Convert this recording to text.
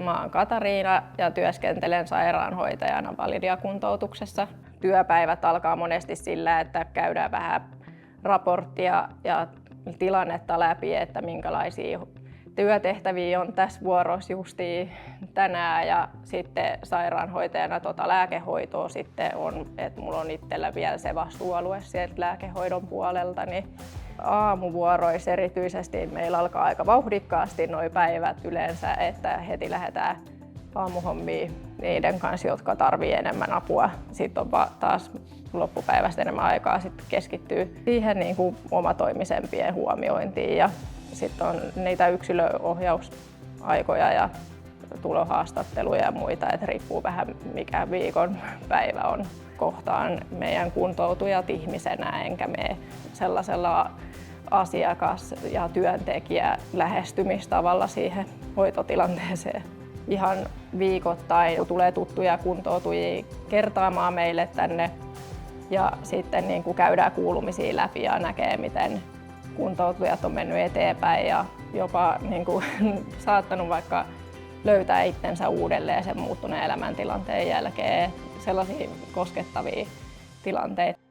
Mä oon Katariina ja työskentelen sairaanhoitajana Validia-kuntoutuksessa. Työpäivät alkaa monesti sillä, että käydään vähän raporttia ja tilannetta läpi, että minkälaisia työtehtäviä on tässä vuorossa justiin tänään, ja sitten sairaanhoitajana lääkehoitoa sitten on, että mulla on itsellä vielä se vastuualue sieltä lääkehoidon puolelta, niin aamuvuoroissa erityisesti meillä alkaa aika vauhdikkaasti nuo päivät yleensä, että heti lähdetään aamuhommiin niiden kanssa, jotka tarvii enemmän apua. Sitten on taas loppupäivästä enemmän aikaa sitten keskittyy siihen niin kuin omatoimisempien huomiointiin, ja sitten on niitä yksilöohjausaikoja ja tulohaastatteluja ja muita, että riippuu vähän mikä viikon päivä on. Kohtaan meidän kuntoutujat ihmisenä, enkä mene sellaisella asiakas- ja työntekijä lähestymistavalla siihen hoitotilanteeseen. Ihan viikoittain tulee tuttuja kuntoutujia kertaamaan meille tänne, ja sitten niin kuin käydään kuulumisia läpi ja näkee, miten kuntoutujat on mennyt eteenpäin ja jopa niin kuin, saattanut vaikka löytää itsensä uudelleen sen muuttuneen elämäntilanteen jälkeen. Sellaisia koskettavia tilanteita.